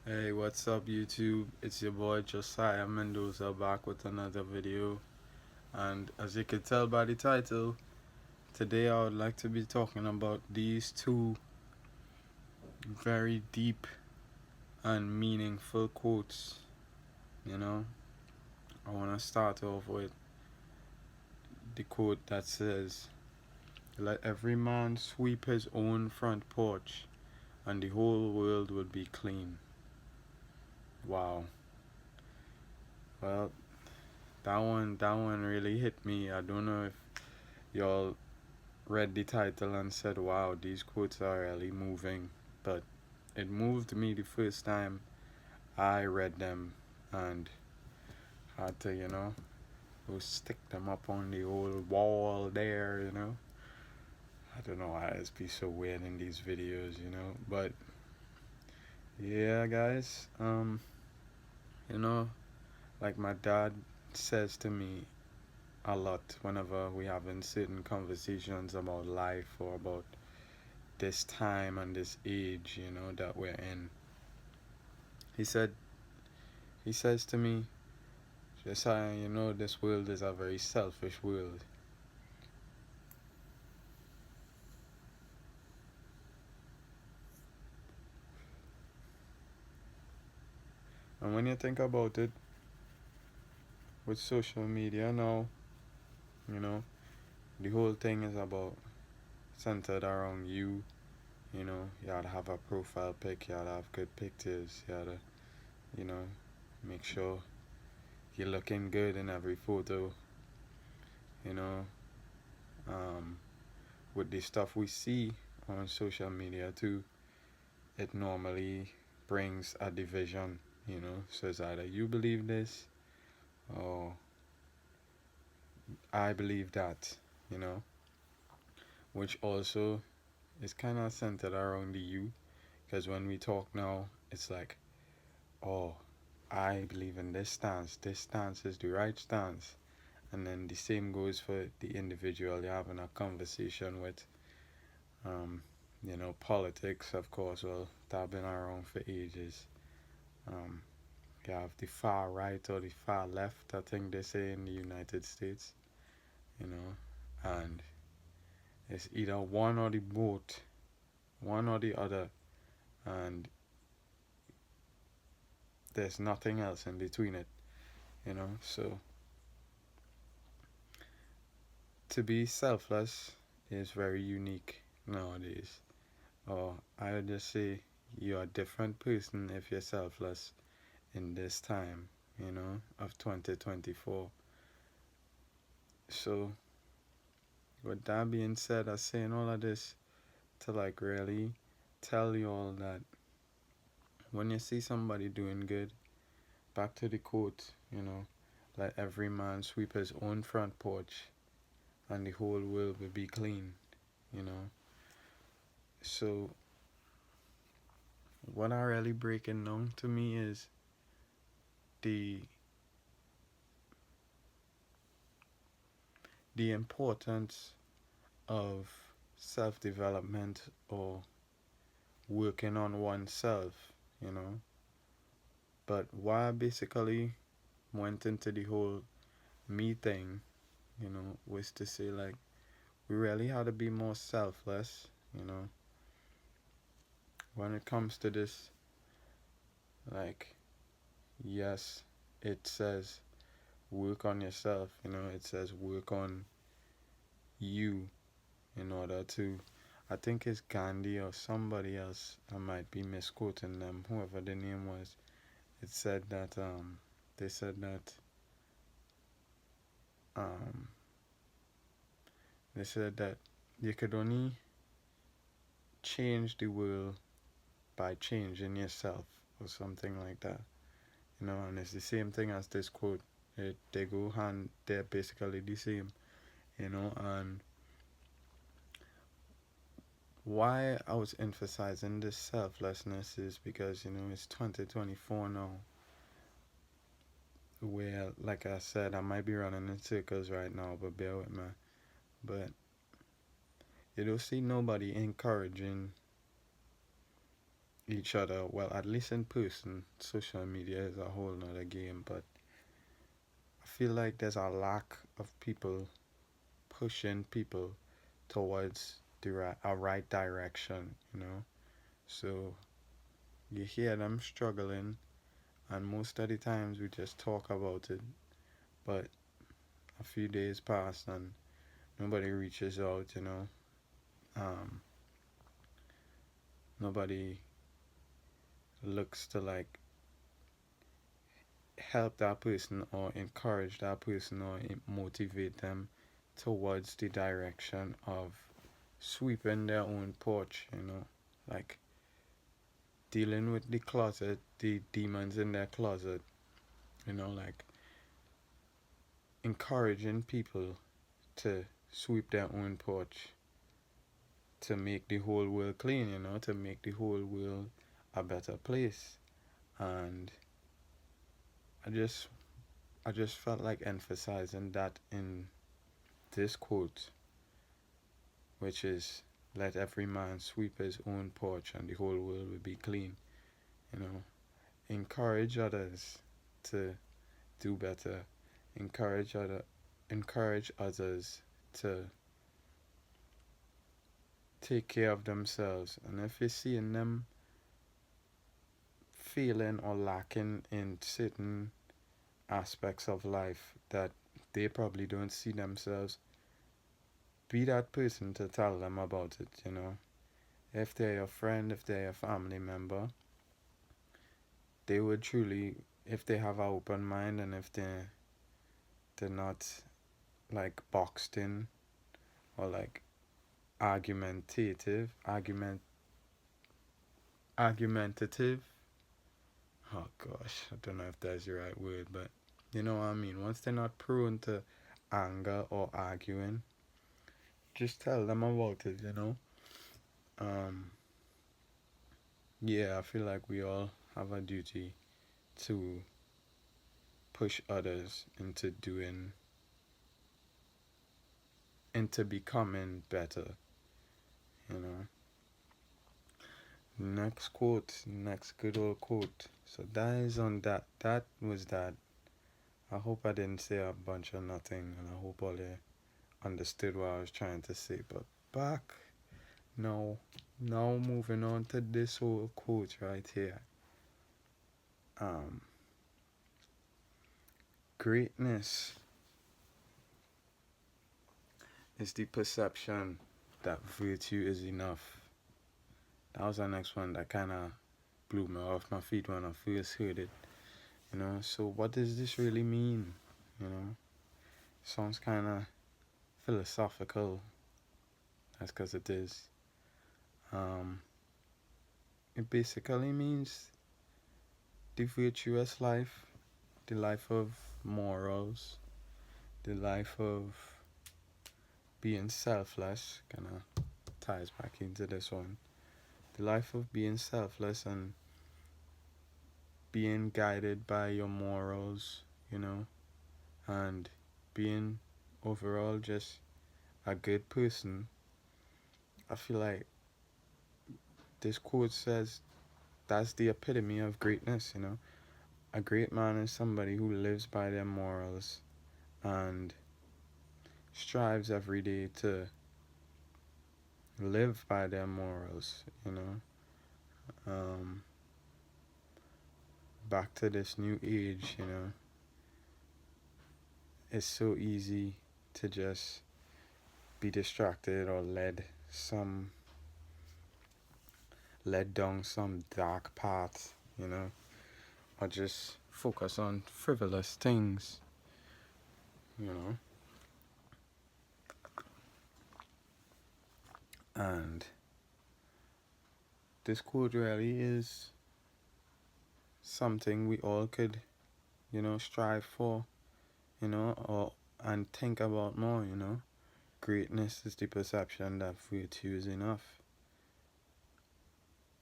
Hey, what's up, YouTube? It's your boy Josiah Mendoza back with another video. And as you can tell by the title, today I would like to be talking about these two very deep and meaningful quotes. You know, I want to start off with the quote that says, "Let every man sweep his own front porch, and the whole world will be clean." Wow. Well, that one really hit me. I don't know if y'all read the title and said, wow, these quotes are really moving. But it moved me the first time I read them and had to, go stick them up on the old wall there. I don't know why it's be so weird in these videos. But yeah, guys, you know, like my dad says to me a lot whenever we having certain conversations about life or about this time and this age, that we're in. He said, he says to me, Josiah, this world is a very selfish world. And when you think about it, with social media now, you know, the whole thing is about centered around you. You gotta have a profile pic, you gotta have good pictures, you gotta, you know, make sure you're looking good in every photo, you know. Um, with the stuff we see on social media too, it normally brings a division, So it's either you believe this or I believe that, you know, which also is kind of centered around the you, because when we talk now, it's like, oh, I believe in this stance. This stance is the right stance. And then the same goes for the individual you're having a conversation with. Um, politics, of course, well, that's been around for ages. Um, you have the far right or the far left, I think they say in the United States, and it's either one or the both, one or the other, and there's nothing else in between it. So to be selfless is very unique nowadays. Or I would just say you're a different person if you're selfless in this time, of 2024. So with that being said, I'm saying all of this to like really tell you all that when you see somebody doing good, back to the quote, let every man sweep his own front porch and the whole world will be clean, you know. So what are really breaking down to me is the the importance of self development or working on oneself, you know. But why I basically went into the whole me thing, was to say like we really had to be more selfless, when it comes to this. Like, yes, it says work on yourself, it says work on you in order to, I think it's Gandhi or somebody else, I might be misquoting them, whoever the name was. It said that, they said that, um, they said that you could only change the world by changing yourself or something like that, and it's the same thing as this quote. They go hand, they're basically the same, and why I was emphasizing this selflessness is because, it's 2024 now, where, like I said, I might be running in circles right now, but bear with me. But you don't see nobody encouraging each other. Well, at least in person. Social media is a whole nother game, but I feel like there's a lack of people pushing people towards a right direction, you know. So you hear them struggling, and most of the times we just talk about it, but a few days pass and nobody reaches out, you know. Um, Nobody looks to like help that person or encourage that person or motivate them towards the direction of sweeping their own porch, you know, like dealing with the closet, the demons in their closet, you know, like encouraging people to sweep their own porch to make the whole world clean, you know, to make the whole world a better place. And I just I just felt like emphasizing that in this quote, which is let every man sweep his own porch and the whole world will be clean, you know. Encourage others to do better. Encourage encourage others to take care of themselves. And if you're seeing them failing or lacking in certain aspects of life that they probably don't see themselves, be that person to tell them about it, you know. If they're your friend, if they're your family member, they would truly, if they have an open mind and if they're not like boxed in or like argumentative. Oh gosh, I don't know if that's the right word, but you know what I mean. Once they're not prone to anger or arguing, just tell them about it, you know. Um, yeah, I feel like we all have a duty to push others into becoming better, you know. Next quote, next good old quote. So that is on that. That was that. I hope I didn't say a bunch of nothing, and I hope all you understood what I was trying to say. But back now, now moving on to this whole quote right here. Um, Greatness is the perception that virtue is enough. That was the next one that kind of blew me off my feet when I first heard it. You know, so what does this really mean? You know, sounds kind of philosophical. That's because it is. Um, it basically means the virtuous life, the life of morals, the life of being selfless. Kind of ties back into this one. The life of being selfless and being guided by your morals, you know, and being overall just a good person. I feel like this quote says that's the epitome of greatness, you know. A great man is somebody who lives by their morals and strives every day to live by their morals, you know. Um, Back to this new age, you know, it's so easy to just be distracted or led down some dark path, you know, or just focus on frivolous things, you know. And this quote really is something we all could, you know, strive for, you know, or and think about more, you know. Greatness is the perception that virtue is enough.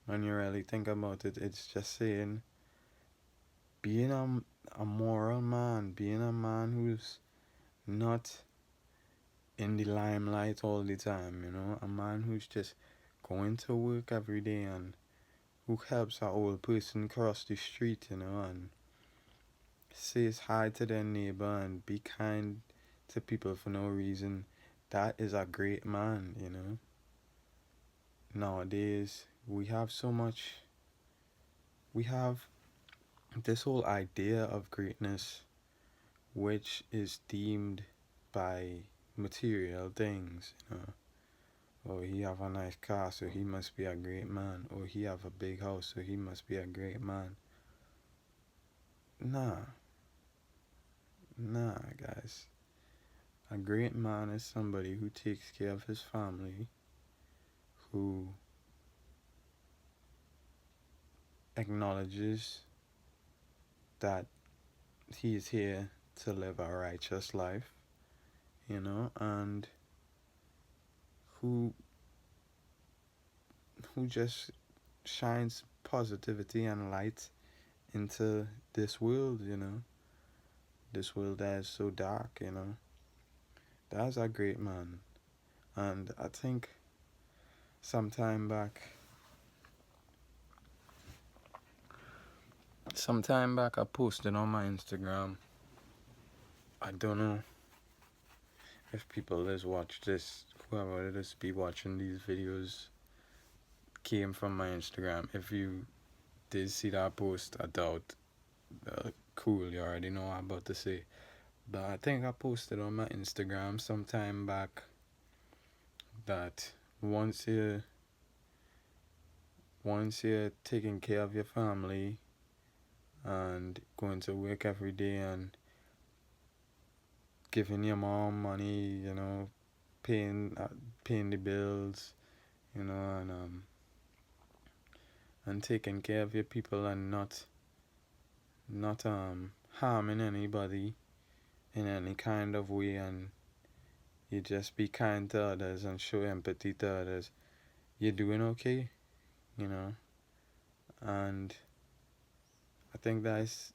When you really think about it, it's just saying being a moral man, being a man who's not in the limelight all the time, you know, a man who's just going to work every day and who helps an old person cross the street, and says hi to their neighbor and be kind to people for no reason, that is a great man. Nowadays, we have this whole idea of greatness, which is deemed by material things. Oh, he have a nice car, so he must be a great man. Or he have a big house, so he must be a great man. Nah, nah, guys. A great man is somebody who takes care of his family, who acknowledges that he is here to live a righteous life, and who just shines positivity and light into this world, this world that is so dark. That's a great man. And I think sometime back I posted on my Instagram. I don't know if people that watch this, whoever it is be watching these videos, came from my Instagram. If you did see that post, I doubt. Cool, you already know what I'm about to say. But I think I posted on my Instagram sometime back that once you're taking care of your family and going to work every day and giving your mom money, paying the bills, and taking care of your people and not harming anybody in any kind of way, and you just be kind to others and show empathy to others, you're doing okay. And I think that's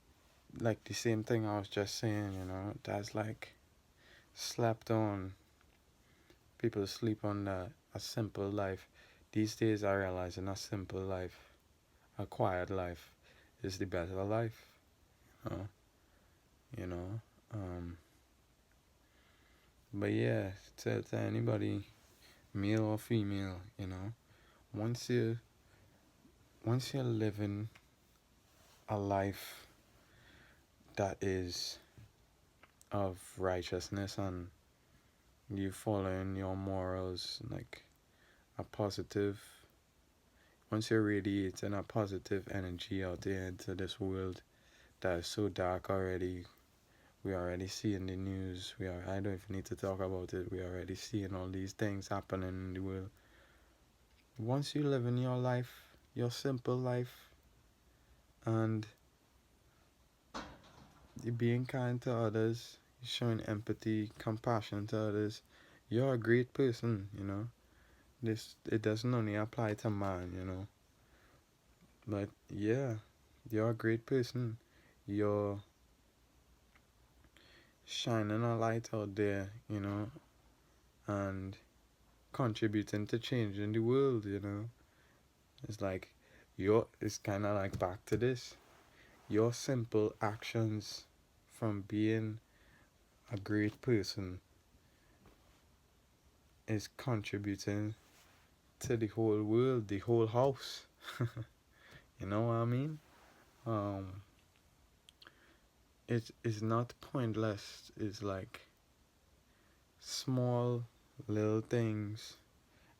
like the same thing I was just saying, that's like slapped on. People sleep on that. A simple life. These days I realize a simple life, a quiet life, is the better life. Uh, you know. But yeah, to anybody, male or female, once you once you're living a life that is of righteousness and you following your morals, like a positive, once you're radiating a positive energy out there into this world that is so dark already. We already see in the news. I don't even need to talk about it. We already seeing all these things happening in the world. Once you live in your life, your simple life, and you're being kind to others, you're showing empathy, compassion to others, you're a great person. It doesn't only apply to man. But yeah, you're a great person. You're shining a light out there, and contributing to changing the world. It's like it's kind of like back to this. Your simple actions from being a great person is contributing to the whole world, the whole house. You know what I mean? Um, it's not pointless. It's like small little things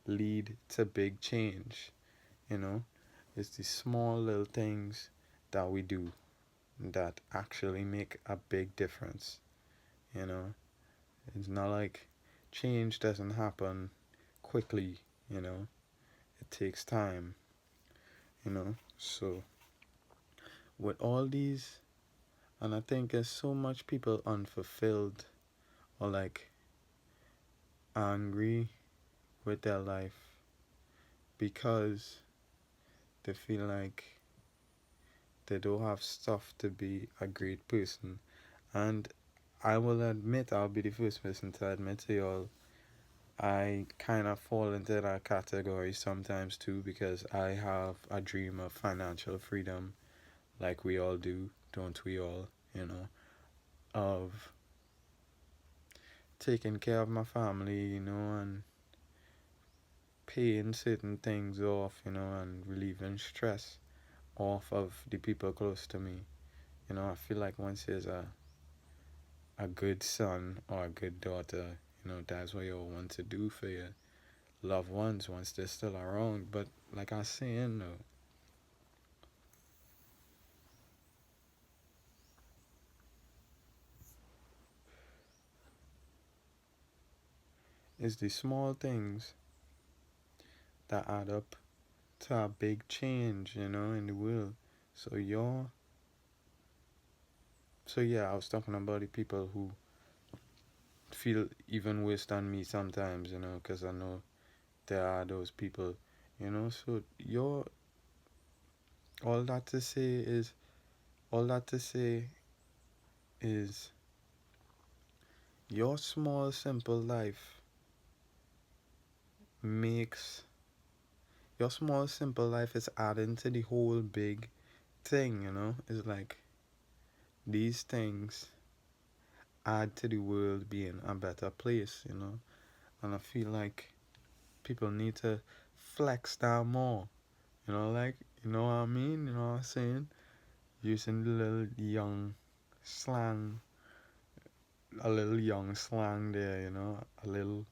lead to big change. You know, it's the small little things that we do that actually make a big difference. You know, it's not like change doesn't happen quickly. It takes time. So with all these, and I think there's so much people unfulfilled or like angry with their life because they feel like they don't have stuff to be a great person. And I will admit, I'll be the first person to admit to y'all, I kind of fall into that category sometimes too because I have a dream of financial freedom, like we all do, don't we all? You know, of taking care of my family, and paying certain things off, and relieving stress off of the people close to me. I feel like once there's a good son or a good daughter, that's what you want to do for your loved ones once they're still around. But like I was saying, though, it's the small things that add up to a big change, in the world. So yeah, I was talking about the people who feel even worse than me sometimes, because I know there are those people, So all that to say is, all that to say is, your small, simple life makes your small, simple life is adding to the whole big thing, It's like these things add to the world being a better place. And I feel like people need to flex that more, like, you know what I mean? You know what I'm saying? Using the little young slang, a little young slang there, a little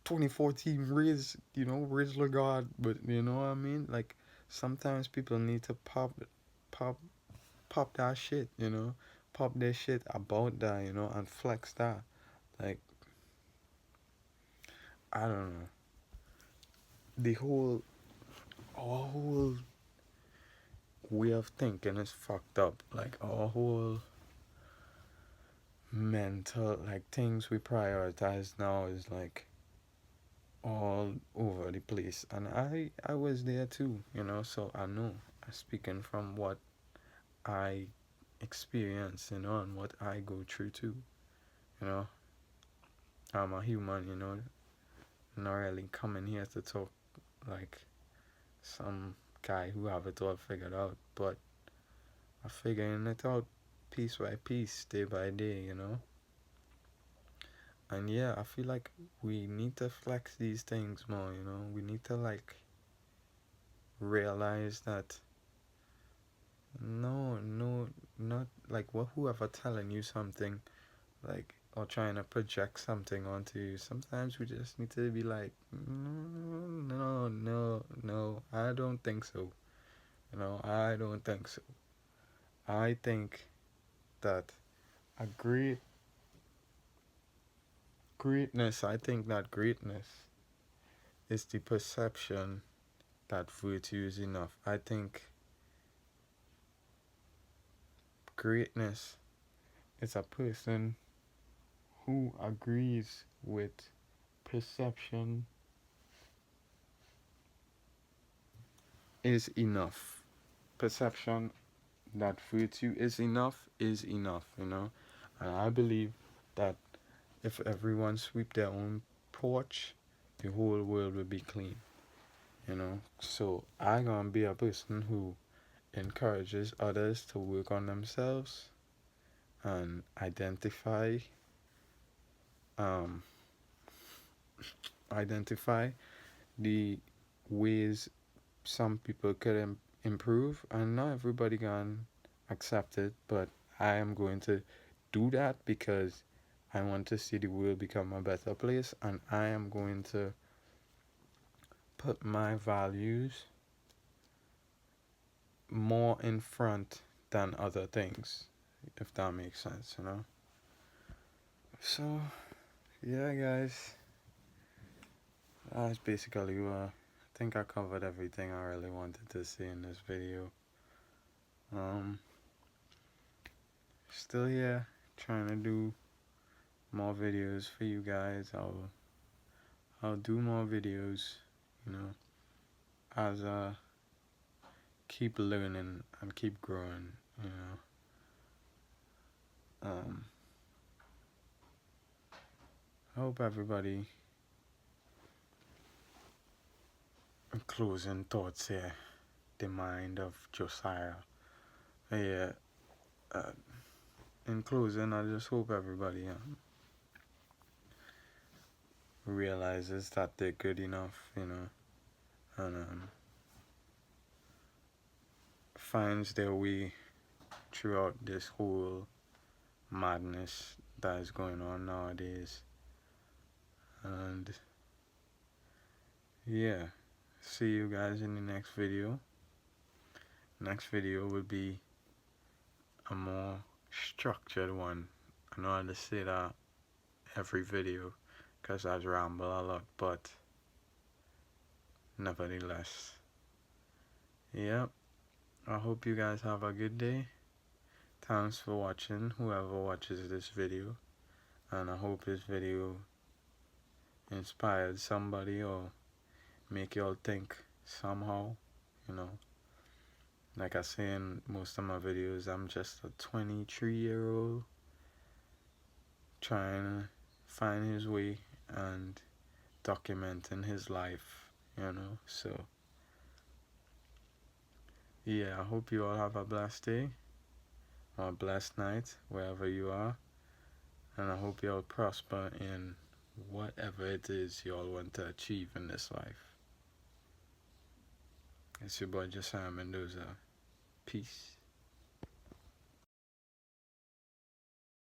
2014 Riz Lagarde, but you know what I mean? Like, sometimes people need to pop, pop that shit, pop their shit about that, and flex that. Like, I don't know. The our whole way of thinking is fucked up. Like, our whole mental, like, things we prioritize now is like all over the place. And I was there too, so I know. I'm speaking from what I experience, and what I go through too. You know, I'm a human, not really coming here to talk like some guy who have it all figured out, but I'm figuring it out piece by piece, day by day. And yeah, I feel like we need to flex these things more. We need to like realize that no, no, not like what whoever telling you something like or trying to project something onto you. Sometimes we just need to be like, no, no, no, I don't think so. I don't think so. I think that a greatness, I think that greatness is the perception that virtue is enough. I think greatness is a person who agrees with perception is enough. Perception that virtue is enough. And I believe that if everyone sweep their own porch, the whole world will be clean. So I gonna be a person who encourages others to work on themselves and um identify the ways some people could improve, and not everybody can accept it, but I am going to do that because I want to see the world become a better place, and I am going to put my values more in front than other things, if that makes sense. So yeah, guys, that's basically what I think I covered everything I really wanted to say in this video. um Still here, trying to do more videos for you guys. I'll do more videos, as I keep learning and keep growing. Um, I hope everybody closing thoughts here. The mind of Josiah. Yeah. Uh, in closing, I just hope everybody realizes that they're good enough, and finds their way throughout this whole madness that is going on nowadays. And yeah, see you guys in the next video. Next video will be a more structured one. I know I just say that every video because I ramble a lot, but nevertheless, yep. I hope you guys have a good day. Thanks for watching, whoever watches this video, and I hope this video inspired somebody or make y'all think somehow, you know. Like I say in most of my videos, I'm just a 23-year-old trying to find his way and documenting his life, So, yeah, I hope you all have a blessed day or a blessed night, wherever you are. And I hope you all prosper in whatever it is you all want to achieve in this life. It's your boy Josiah Mendoza. Peace.